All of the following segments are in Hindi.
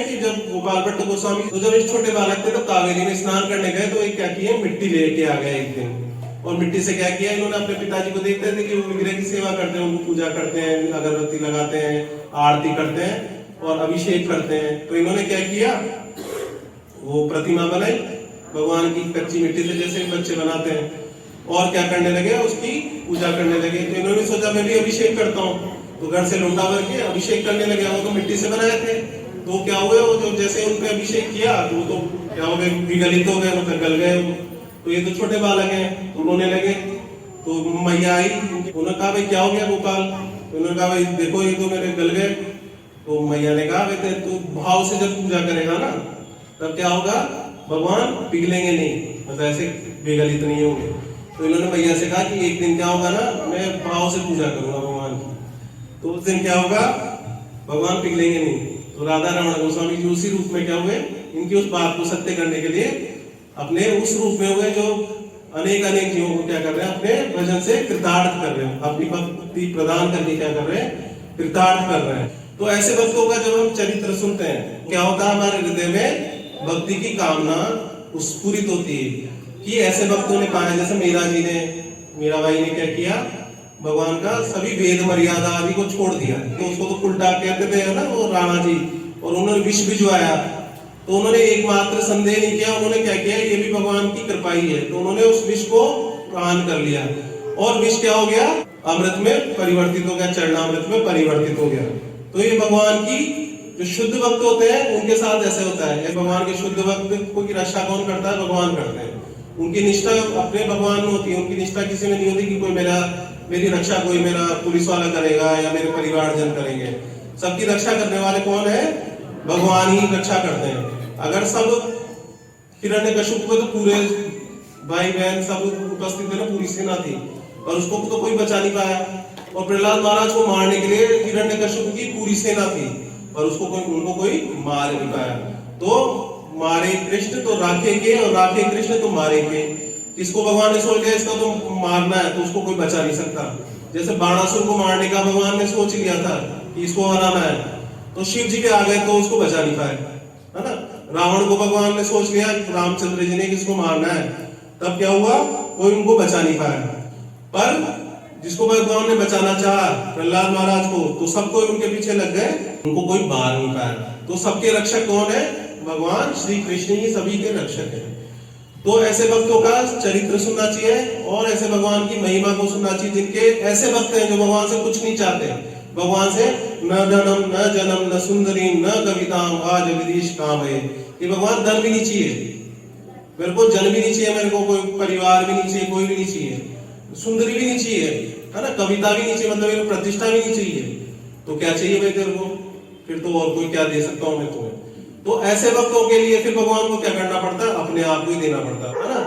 कि जब गोपाल भट्ट गोस्वामी तो जब इस छोटे बालक थे तो कावेरी में स्नान करने गए तो एक क्या किए मिट्टी लेके आ गए एक दिन और मिट्टी से क्या किया इन्होंने अपने पिताजी को देखते थे कि वो विग्रह की सेवा करते हैं, उनको पूजा करते हैं, अगरबत्ती लगाते हैं, आरती करते हैं और अभिषेक करते हैं। तो इन्होंने क्या किया, वो प्रतिमा बनाई भगवान की कच्ची मिट्टी से, जैसे बच्चे बनाते हैं, और क्या करने लगे, उसकी पूजा करने लगे। तो इन्होंने सोचा मैं भी अभिषेक करता हूँ, तो घर से लोटा भर के अभिषेक करने लगे। वो तो मिट्टी से बनाए थे, तो क्या हुए वो जो जैसे उनपे अभिषेक किया तो क्या हो गए, विगलित हो गए, मतलब गल गए। तो ये तो छोटे बालक हैं, तो रोने लगे। तो मैया आई, उन्होंने कहा भाई क्या हो गया गोपाल, तो उन्होंने कहा भाई देखो ये तो मेरे गल गए। तो मैया ने कहा भाई तू भाव से जब पूजा करेगा ना तब क्या होगा, भगवान पिघलेंगे नहीं, मतलब ऐसे विगलित नहीं होंगे। तो इन्होंने मैया से कहा कि एक दिन क्या होगा ना, मैं भाव से पूजा करूंगा भगवान की, तो उस दिन क्या होगा, भगवान पिघलेंगे नहीं। तो राधा रमण गोस्वामी जी उसी रूप में क्या हुए, इनकी उस बात को सत्य करने के लिए अपने उस रूप में हुए जो अनेक अनेक जीवों को क्या कर रहे हैं, अपने भजन से कृतार्थ कर रहे हैं, अपनी भक्ति प्रदान करके क्या कर रहे हैं, कृतार्थ कर रहे हैं। तो ऐसे भक्तों का जब हम चरित्र सुनते हैं क्या होता है, हमारे हृदय में भक्ति की कामना स्फुरित होती है कि ऐसे भक्तों ने पाया, जैसे मीराबाई ने क्या किया, भगवान का सभी वेद मर्यादा आदि को छोड़ दिया। तो उसको तो उल्टा कहते थे ना वो राणा जी, और उन्होंने विष भिजवाया। तो उन्होंने एकमात्र संदेह नहीं किया, उन्होंने क्या किया, ये भी भगवान की कृपा ही है। तो उन्होंने उस विष को पान कर लिया और विष क्या हो गया, अमृत में परिवर्तित हो गया, चरणामृत में परिवर्तित हो गया। तो ये भगवान की जो शुद्ध भक्त होते हैं उनके साथ ऐसे होता है। भगवान के शुद्ध भक्त को की रक्षा कौन करता है, भगवान करते हैं। उनकी निष्ठा अपने भगवान में होती है, उनकी निष्ठा किसी में नहीं होती कि कोई मेरी रक्षा कोई मेरा पुलिस वाला करेगा या मेरे परिवारजन करेंगे। सबकी रक्षा करने वाले कौन है, भगवान ही रक्षा करते हैं। अगर सब हिरण्यकश्यप को तो पूरे भाई बहन सब उपस्थित है ना, पूरी सेना थी, और उसको तो कोई बचा नहीं पाया। और प्रहलाद महाराज को मारने के लिए हिरण्यकश्यप की पूरी सेना थी, और उनको कोई मार नहीं पाया। तो मारे कृष्ण तो राखेंगे, और राखे कृष्ण तो मारेंगे। इसको भगवान ने सोच लिया इसका तो मारना है, तो उसको कोई बचा नहीं सकता। जैसे बाणासुर को मारने का भगवान ने सोच लिया था कि इसको हराना है, तो शिव जी के आ गए तो उसको बचा नहीं पाए, है ना। रावण को भगवान ने सोच लिया रामचंद्र जी ने किसको मारना है, तब क्या हुआ, कोई उनको बचा नहीं पाया। पर जिसको भगवान ने बचाना चाहा, प्रहलाद महाराज को, तो सब कोई उनके पीछे लग गए, उनको कोई मार नहीं पाया। तो सबके रक्षक कौन है, भगवान श्री कृष्ण ही सभी के रक्षक है। तो ऐसे भक्तों का चरित्र सुनना चाहिए और ऐसे भगवान की महिमा को सुनना चाहिए, जिनके ऐसे भक्त हैं जो भगवान से कुछ नहीं चाहते, भगवान से न धनम न जन्म न सुंदरी न कविताम आ जगदीश काम है। ये भगवान धन भी नहीं चाहिए, मेरे को जन भी नहीं चाहिए, मेरे को कोई परिवार भी नहीं चाहिए, कोई भी नहीं चाहिए, सुंदरी भी नहीं चाहिए, है ना, कविता भी नहीं चाहिए, मतलब मेरे को प्रतिष्ठा भी नहीं चाहिए। तो क्या चाहिए भाई तेरे को, फिर तो और कोई क्या दे सकता हूं मैं तुम्हें। तो ऐसे भक्तों के लिए फिर भगवान को क्या करना पड़ता है, अपने आप को ही देना पड़ता है ना।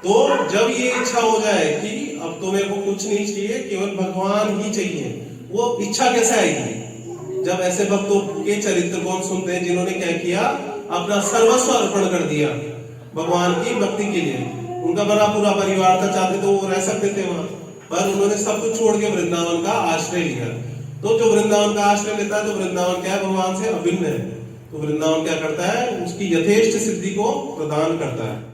तो जब ये इच्छा हो जाए कि अब तो मेरे को कुछ नहीं चाहिए, केवल भगवान ही चाहिए, वो इच्छा कैसे आएगी, जब ऐसे भक्तों के चरित्र को हम सुनते हैं जिन्होंने क्या किया, अपना सर्वस्व अर्पण कर दिया भगवान की भक्ति के लिए। उनका बड़ा पूरा परिवार था, चाहते तो वो रह सकते थे वहां, पर उन्होंने सब कुछ छोड़ के वृंदावन का आश्रय लिया। तो जो वृंदावन का आश्रय लेता है, तो वृंदावन क्या है, भगवान से अभिन्न है। तो वृंदावन क्या करता है, उसकी यथेष्ट सिद्धि को प्रदान करता है।